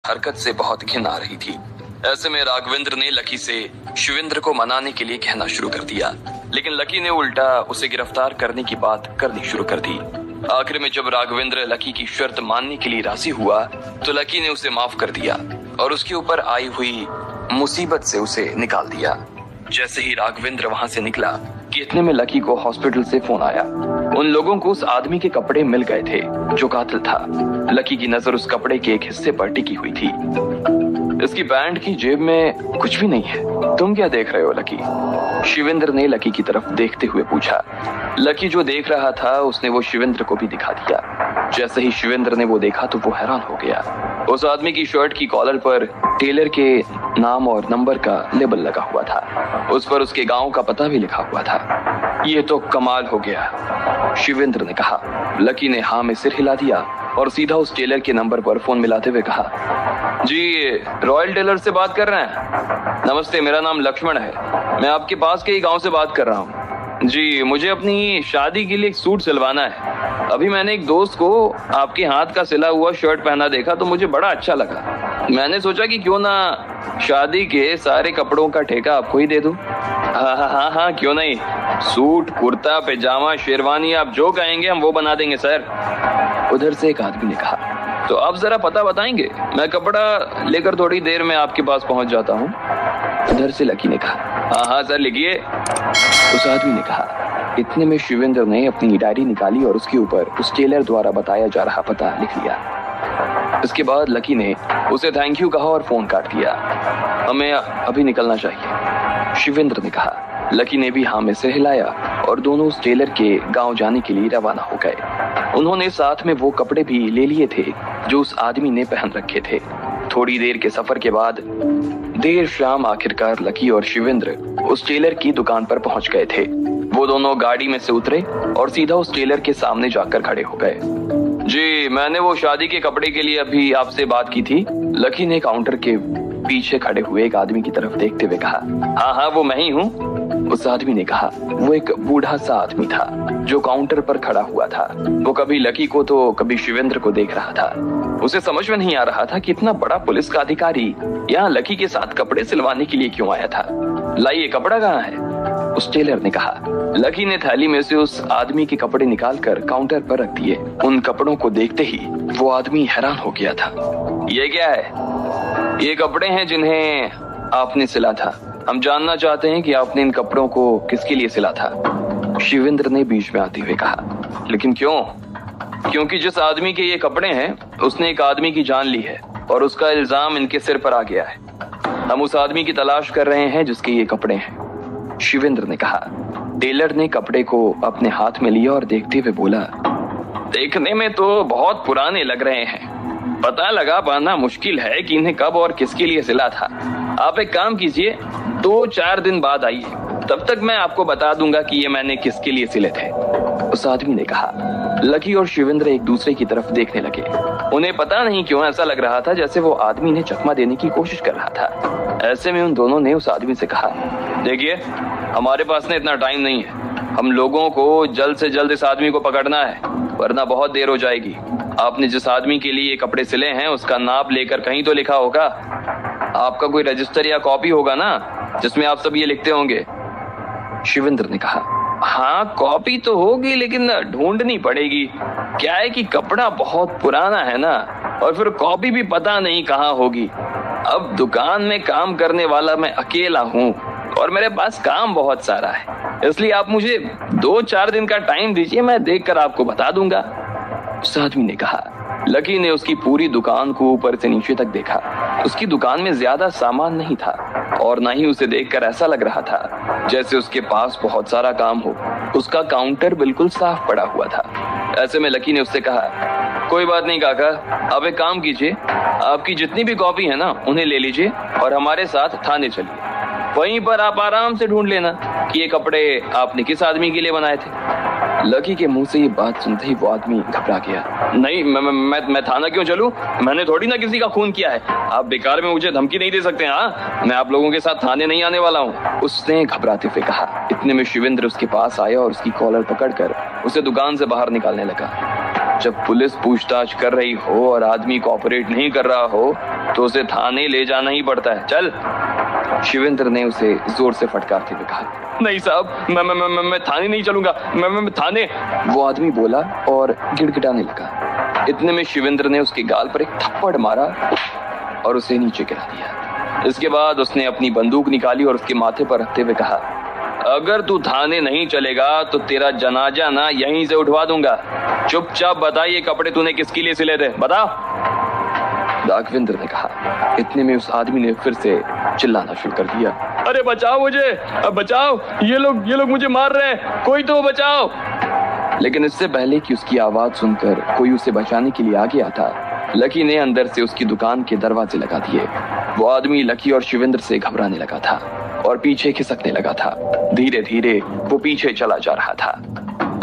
हरकत से बहुत घिन आ रही थी। ऐसे में राघवेंद्र ने लकी से शिवेंद्र को मनाने के लिए कहना शुरू कर दिया, लेकिन लकी ने उल्टा उसे गिरफ्तार करने की बात करनी शुरू कर दी। आखिर में जब राघवेंद्र लकी की शर्त मानने के लिए राजी हुआ तो लकी ने उसे माफ कर दिया और उसके ऊपर आई हुई मुसीबत से उसे निकाल दिया। जैसे ही राघवेंद्र वहां से निकला कि इतने में लकी को हॉस्पिटल से फोन आया। उन लोगों को उस आदमी के कपड़े मिल गए थे जो कातिल था। लकी की नजर उस कपड़े के एक हिस्से पर टिकी हुई थी। इसकी पैंट की जेब में कुछ भी नहीं है, तुम क्या देख रहे हो लकी? शिवेंद्र ने लकी की तरफ देखते हुए पूछा। लकी जो देख रहा था उसने वो शिवेंद्र को भी दिखा दिया। जैसे ही शिवेंद्र ने वो देखा तो वो हैरान हो गया। उस आदमी की शर्ट की कॉलर पर टेलर के नाम और नंबर का लेबल लगा हुआ था। उस पर उसके गांव का पता भी लिखा हुआ था। ये तो कमाल हो गया, शिवेंद्र ने कहा। लकी ने हाँ में सिर हिला दिया और सीधा उस टेलर के नंबर पर फोन मिलाते हुए कहा, जी रॉयल टेलर से बात कर रहे हैं? नमस्ते, मेरा नाम लक्ष्मण है, मैं आपके पास के ही गांव से बात कर रहा हूँ। जी मुझे अपनी शादी के लिए एक सूट सिलवाना है। अभी मैंने एक दोस्त को आपके हाथ का सिला हुआ शर्ट पहना देखा तो मुझे बड़ा अच्छा लगा। मैंने सोचा कि क्यों ना शादी के सारे कपड़ों का ठेका आपको ही दे दूं। हाँ, क्यों नहीं। सूट, कुर्ता, पैजामा, शेरवानी, आप जो कहेंगे हम वो बना देंगे सर। उधर से एक आदमी ने कहा, तो आप जरा पता बताएंगे, मैं कपड़ा लेकर थोड़ी देर में आपके पास पहुंच जाता हूँ। उधर से लकी ने कहा, हाँ सर लिखिए। उस आदमी ने कहा। इतने में शिवेंद्र ने अपनी डायरी निकाली और उसके ऊपर उस टेलर द्वारा बताया जा रहा पता लिख लिया। इसके बाद लकी ने उसे थैंक यू कहा और फोन काट दिया। हमें अभी निकलना चाहिए, शिवेंद्र ने कहा। लकी ने भी हाँ में सिर हिलाया और दोनों उस टेलर के गांव जाने के लिए रवाना हो गए। उन्होंने साथ में वो कपड़े भी ले लिए थे जो उस आदमी ने पहन रखे थे। थोड़ी देर के सफर के बाद देर शाम आखिरकार लकी और शिवेंद्र उस टेलर की दुकान पर पहुंच गए थे। वो दोनों गाड़ी में से उतरे और सीधा उस टेलर के सामने जाकर खड़े हो गए। जी मैंने वो शादी के कपड़े के लिए अभी आपसे बात की थी, लकी ने काउंटर के पीछे खड़े हुए एक आदमी की तरफ देखते हुए कहा। हाँ वो मैं ही हूँ, उस आदमी ने कहा। वो एक बूढ़ा सा आदमी था जो काउंटर पर खड़ा हुआ था। वो कभी लकी को तो कभी शिवेंद्र को देख रहा था। उसे समझ में नहीं आ रहा था कि इतना बड़ा पुलिस का अधिकारी यहाँ लकी के साथ कपड़े सिलवाने के लिए क्यों आया था। लाइए कपड़ा कहाँ है, उस टेलर ने कहा। लकी ने थैली में से उस आदमी के कपड़े निकालकर काउंटर पर रख दिए। उन कपड़ों को देखते ही वो आदमी हैरान हो गया था। ये क्या है? ये कपड़े हैं जिन्हें आपने सिला था। हम जानना चाहते हैं कि आपने इन कपड़ों को किसके लिए सिला था, शिवेंद्र ने बीच में आते हुए कहा। लेकिन क्यों? क्योंकि जिस आदमी के ये कपड़े हैं उसने एक आदमी की जान ली है और उसका इल्जाम इनके सिर पर आ गया है। हम उस आदमी की तलाश कर रहे हैं जिसके ये कपड़े हैं, शिवेंद्र ने कहा। टेलर ने कपड़े को अपने हाथ में लिया और देखते हुए बोला, देखने में तो बहुत पुराने लग रहे हैं, पता लगा पाना मुश्किल है कि इन्हें कब और किसके लिए सिला था। आप एक काम कीजिए, 2-4 दिन बाद आइए, तब तक मैं आपको बता दूंगा कि ये मैंने किसके लिए सिले थे, उस आदमी ने कहा। लकी और शिवेंद्र एक दूसरे की तरफ देखने लगे। उन्हें पता नहीं क्यों ऐसा लग रहा था जैसे वो आदमी ने चकमा देने की कोशिश कर रहा था। ऐसे में उन दोनों ने उस आदमी से कहा, देखिए हमारे पास ना इतना टाइम नहीं है, हम लोगों को जल्द से जल्द इस आदमी को पकड़ना है वरना बहुत देर हो जाएगी। आपने जिस आदमी के लिए ये कपड़े सिले हैं उसका नाप लेकर कहीं तो लिखा होगा। आपका कोई रजिस्टर या कॉपी होगा ना जिसमें आप सब ये लिखते होंगे, शिवेंद्र ने कहा। हाँ कॉपी तो होगी लेकिन ढूंढनी पड़ेगी। क्या है कि कपड़ा बहुत पुराना है ना, और फिर कॉपी भी पता नहीं कहाँ होगी। अब दुकान में काम करने वाला मैं अकेला हूँ और मेरे पास काम बहुत सारा है, इसलिए आप मुझे 2-4 दिन का टाइम दीजिए, मैं देखकर आपको बता दूंगा, उस आदमी ने कहा। लकी ने उसकी पूरी दुकान को ऊपर से नीचे तक देखा। उसकी दुकान में ज्यादा सामान नहीं था और ना ही उसे देखकर ऐसा लग रहा था जैसे उसके पास बहुत सारा काम हो। उसका काउंटर बिल्कुल साफ पड़ा हुआ था। ऐसे में लकी ने उससे कहा, कोई बात नहीं काका, आप एक काम कीजिए, आपकी जितनी भी कॉपी है ना उन्हें ले लीजिए और हमारे साथ थाने चलिए। वहीं पर आप आराम से ढूंढ लेना कि ये कपड़े आपने किस आदमी के लिए बनाए थे। लकी के मुंह से ये बात सुनते ही वो आदमी घबरा गया। नहीं मैं थाना क्यों चलूं? मैंने थोड़ी ना किसी का खून किया है। आप बेकार में मुझे धमकी नहीं दे सकते। हाँ मैं आप लोगों के साथ थाने नहीं आने वाला हूँ, उसने घबराते हुए कहा। इतने में शिवेंद्र उसके पास आया और उसकी कॉलर पकड़कर उसे दुकान से बाहर निकालने लगा। जब पुलिस पूछताछ कर रही हो और आदमी कोऑपरेट नहीं कर रहा हो तो उसे थाने ले जाना ही पड़ता है, चल। शिवेंद्र ने उसे जोर से फटकारते हुए कहा, नहीं साहब, मैं थाने नहीं चलूंगा, मैं थाने। वो आदमी बोला और गिड़गिड़ाने लगा। इतने में शिवेंद्र ने उसके गाल पर एक थप्पड़ मारा और उसे नीचे गिरा दिया। इसके बाद उसने अपनी बंदूक निकाली और उसके माथे पर रखते हुए कहा, अगर तू थाने नहीं चलेगा तो तेरा जनाजा ना यहीं से उठवा दूंगा। चुपचाप बता ये कपड़े तूने किसके लिए सिले थे, बता। राघवेंद्र ने कहा। इतने में उस आदमी ने फिर से चिल्लाना शुरू कर दिया, अरे बचाओ मुझे, बचाओ, ये लोग मुझे मार रहे हैं, कोई तो बचाओ। लेकिन इससे पहले कि उसकी आवाज सुनकर कोई उसे बचाने के लिए आगे आता, लकी ने अंदर से उसकी दुकान के दरवाजे लगा दिए। वो आदमी लकी और शिवेंद्र से घबराने लगा था और पीछे खिसकने लगा था। धीरे धीरे वो पीछे चला जा रहा था।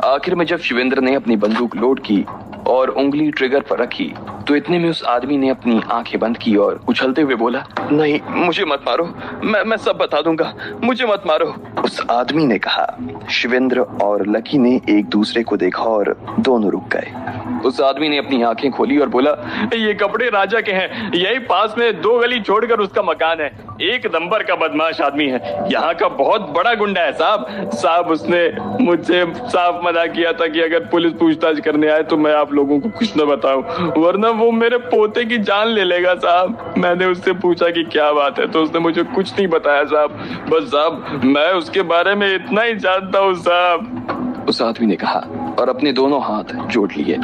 आखिर में जब शिवेंद्र ने अपनी बंदूक लोड की और उंगली ट्रिगर पर रखी तो इतने में उस आदमी ने अपनी आंखें बंद की और उछलते हुए बोला, नहीं मुझे मत मारो, मैं सब बता दूंगा, मुझे मत मारो। उस आदमी ने कहा। शिवेंद्र और लकी ने एक दूसरे को देखा और दोनों रुक गए। उस आदमी ने अपनी आंखें खोली और बोला, ये कपड़े राजा के हैं, यही पास में 2 गली छोड़कर उसका मकान है। एक नंबर का बदमाश आदमी है, यहाँ का बहुत बड़ा गुंडा है साहब। उसने मुझसे साफ मना किया था कि अगर पुलिस पूछताछ करने आए तो मैं आप लोगों को कुछ न बताऊं, वरना वो मेरे पोते की जान ले लेगा साहब। मैंने उससे पूछा कि क्या बात है तो उसने मुझे कुछ नहीं बताया साहब। बस साहब मैं उसके बारे में इतना ही जानता हूँ साहब, उस आदमी ने कहा और अपने दोनों हाथ जोड़ लिए।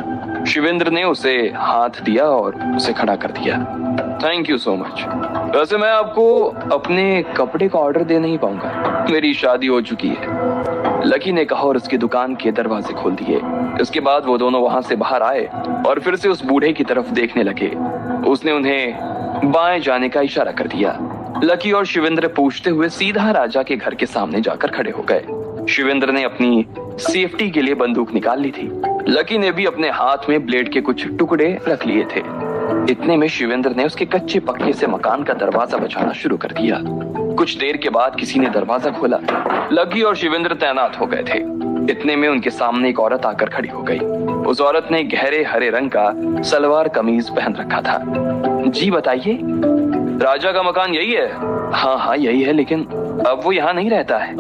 शिवेंद्र ने उसे हाथ दिया और उसे खड़ा कर दिया। Thank you so much. वैसे मैं आपको अपने कपड़े का ऑर्डर दे नहीं पाऊंगा, मेरी शादी हो चुकी है, लकी ने कहा और उसकी दुकान के दरवाजे खोल दिए। इसके बाद वो दोनों वहां से बाहर आए और फिर से उस बूढ़े की तरफ देखने लगे। उसने उन्हें बाएं जाने का इशारा कर दिया। लकी और शिवेंद्र पूछते हुए सीधा राजा के घर के सामने जाकर खड़े हो गए। शिवेंद्र ने अपनी सेफ्टी के लिए बंदूक निकाल ली थी। लकी ने भी अपने हाथ में ब्लेड के कुछ टुकड़े रख लिए थे। इतने में शिवेंद्र ने उसके कच्चे पक्के से मकान का दरवाजा बजाना शुरू कर दिया। कुछ देर के बाद किसी ने दरवाजा खोला। लकी और शिवेंद्र तैनात हो गए थे। इतने में उनके सामने एक औरत आकर खड़ी हो गई। उस औरत ने गहरे हरे रंग का सलवार कमीज पहन रखा था। जी बताइए, राजा का मकान यही है? हाँ यही है, लेकिन अब वो यहाँ नहीं रहता है,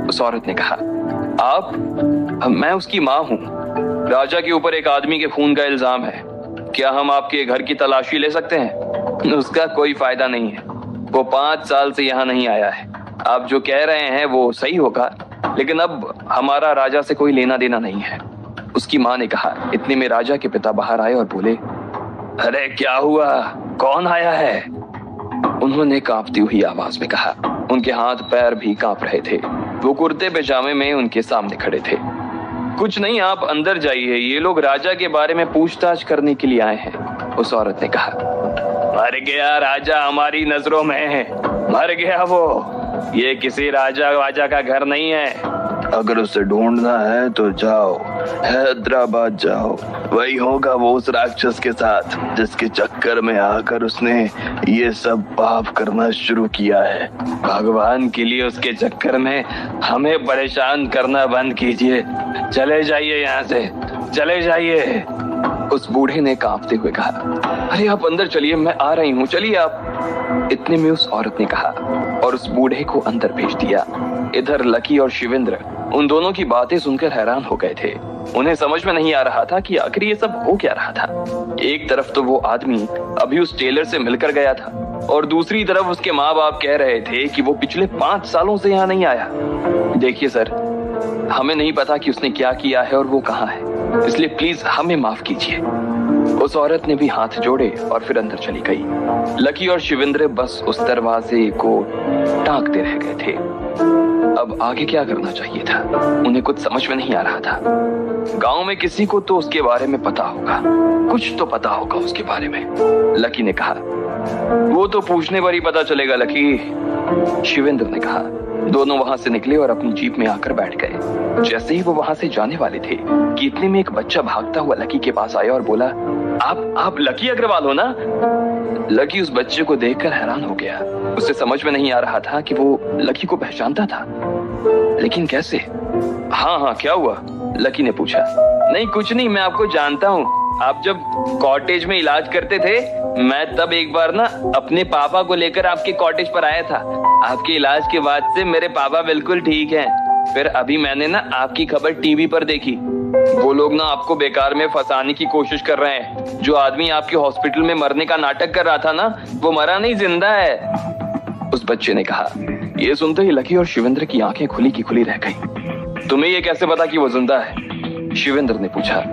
उस औरत ने कहा। आप? मैं उसकी माँ हूँ। राजा के ऊपर एक आदमी के खून का इल्जाम है। क्या हम आपके घर की तलाशी ले सकते हैं? उसका कोई फायदा नहीं है, वो 5 साल से यहाँ नहीं आया है। आप जो कह रहे हैं वो सही होगा, लेकिन अब हमारा राजा से कोई लेना देना नहीं है, उसकी माँ ने कहा। इतने में राजा के पिता बाहर आए और बोले, अरे क्या हुआ, कौन आया है? उन्होंने कांपती हुई आवाज में कहा। उनके हाथ पैर भी कांप रहे थे। वो कुर्ते पैजामे में उनके सामने खड़े थे। कुछ नहीं, आप अंदर जाइए, ये लोग राजा के बारे में पूछताछ करने के लिए आए हैं, उस औरत ने कहा। मर गया राजा हमारी नजरों में है, मर गया वो। ये किसी राजा का घर नहीं है। अगर उसे ढूंढना है तो जाओ, हैदराबाद जाओ, वही होगा वो उस राक्षस के साथ जिसके चक्कर में आकर उसने ये सब पाप करना शुरू किया है। भगवान के लिए उसके चक्कर में हमें परेशान करना बंद कीजिए। चले जाइए यहाँ से, चले जाइए, उस बूढ़े ने कांपते हुए कहा। अरे आप अंदर चलिए, मैं आ रही हूँ, चलिए आप। इतने में उस औरत ने कहा और उस बूढ़े को अंदर भेज दिया। इधर लकी और शिवेंद्र उन दोनों की बातें सुनकर हैरान हो गए थे। उन्हें समझ में नहीं आ रहा था कि आखिर ये सब हो क्या रहा था। एक तरफ तो वो आदमी अभी उस टेलर से मिलकर गया था और दूसरी तरफ उसके माँ बाप कह रहे थे कि वो पिछले 5 सालों से यहाँ नहीं आया। देखिए सर, हमें नहीं पता कि उसने क्या किया है और वो कहाँ है, इसलिए प्लीज हमें माफ कीजिए। उस औरत ने भी हाथ जोड़े और फिर अंदर चली गई। लकी और शिवेंद्र बस उस दरवाजे को टांकते रह गए थे। अब आगे क्या करना चाहिए था, उन्हें कुछ समझ में नहीं आ रहा था। गांव में किसी को तो उसके बारे में पता होगा, कुछ तो पता होगा उसके बारे में, लकी ने कहा। वो तो पूछने पर ही पता चलेगा लकी, शिवेंद्र ने कहा। दोनों वहां से निकले और अपनी जीप में आकर बैठ गए। जैसे ही वो वहां से जाने वाले थे कि इतने में एक बच्चा भागता हुआ लकी के पास आया और बोला, आप लकी अग्रवाल हो ना? लकी उस बच्चे को देखकर हैरान हो गया। उसे समझ में नहीं आ रहा था कि वो लकी को पहचानता था, लेकिन कैसे? हाँ क्या हुआ, लकी ने पूछा। नहीं कुछ नहीं, मैं आपको जानता हूँ, आप जब कॉटेज में इलाज करते थे, मैं तब एक बार ना अपने पापा को लेकर आपके कॉटेज पर आया था। आपके इलाज के बाद से मेरे पापा बिल्कुल ठीक हैं। फिर अभी मैंने ना आपकी खबर टीवी पर देखी। वो लोग ना आपको बेकार में फंसाने की कोशिश कर रहे हैं। जो आदमी आपके हॉस्पिटल में मरने का नाटक कर रहा था ना, वो मरा नहीं, जिंदा है, उस बच्चे ने कहा। ये सुनते ही लकी और शिवेंद्र की आंखें खुली की खुली रह गई। तुम्हें ये कैसे पता कि वो जिंदा है? शिवेंद्र ने पूछा।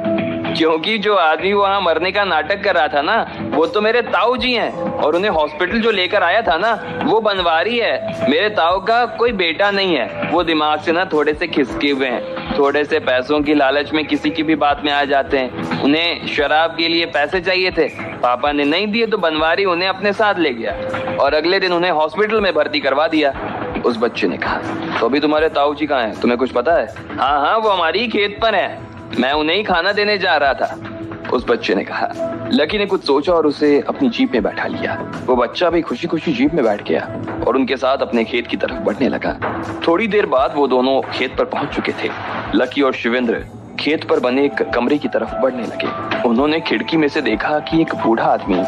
क्योंकि जो आदमी वहां मरने का नाटक कर रहा था ना, वो तो मेरे ताऊ जी हैं, और उन्हें हॉस्पिटल जो लेकर आया था ना, वो बनवारी है। मेरे ताऊ का कोई बेटा नहीं है। वो दिमाग से ना थोड़े से खिसके हुए हैं। थोड़े से पैसों की लालच में किसी की भी बात में आ जाते हैं। उन्हें शराब के लिए पैसे चाहिए थे, पापा ने नहीं दिए तो बनवारी उन्हें अपने साथ ले गया और अगले दिन उन्हें हॉस्पिटल में भर्ती करवा दिया, उस बच्चे ने कहा। तो अभी तुम्हारे ताऊ जी कहाँ हैं, तुम्हें कुछ पता है? हाँ, वो हमारी खेत पर है। मैं उन्हें ही खाना देने जा रहा था, उस बच्चे ने कहा। लकी ने कुछ सोचा और उसे अपनी जीप में बैठा लिया। वो बच्चा भी खुशी खुशी जीप में बैठ गया और उनके साथ अपने खेत की तरफ बढ़ने लगा। थोड़ी देर बाद वो दोनों खेत पर पहुंच चुके थे। लकी और शिवेंद्र खेत पर बने एक कमरे की तरफ बढ़ने लगे। उन्होंने खिड़की में से देखा कि एक बूढ़ा आदमी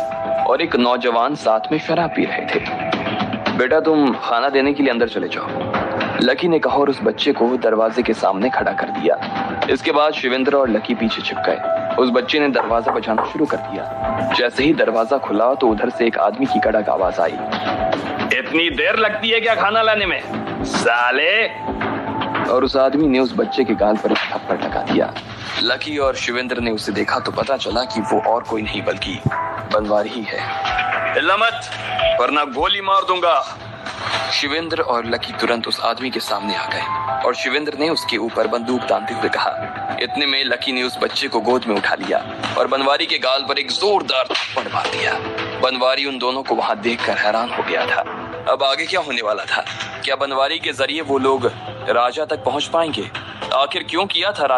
और एक नौजवान साथ में शराब पी रहे थे। बेटा, तुम खाना देने के लिए अंदर चले जाओ, लकी ने कहा और उस बच्चे को दरवाजे के सामने खड़ा कर दिया। इसके बाद शिवेंद्र और लकी पीछे छिप गए। उस बच्चे ने दरवाजा बजाना शुरू कर दिया। जैसे ही दरवाजा खुला तो उधर से एक आदमी की कड़क आवाज आई। इतनी देर लगती है क्या खाना लाने में, साले? और उस आदमी ने उस बच्चे के गाल पर एक थप्पड़ लगा दिया। लकी और शिवेंद्र ने उसे देखा तो पता चला कि वो और कोई नहीं बल्कि बनवारी ही है। हिल्ला मत वरना गोली मार दूंगा। शिवेंद्र और लकी तुरंत उस आदमी के सामने आ गए और शिवेंद्र ने उसके ऊपर बंदूक तानते हुए कहा। इतने में लकी ने उस बच्चे को गोद में उठा लिया और बनवारी के गाल पर एक जोरदार थप्पड़ मार दिया। बनवारी उन दोनों को वहां देखकर हैरान हो गया था। अब आगे क्या होने वाला था? क्या बनवारी के जरिए वो लोग राजा तक पहुंच पाएंगे? आखिर क्यों किया था राजा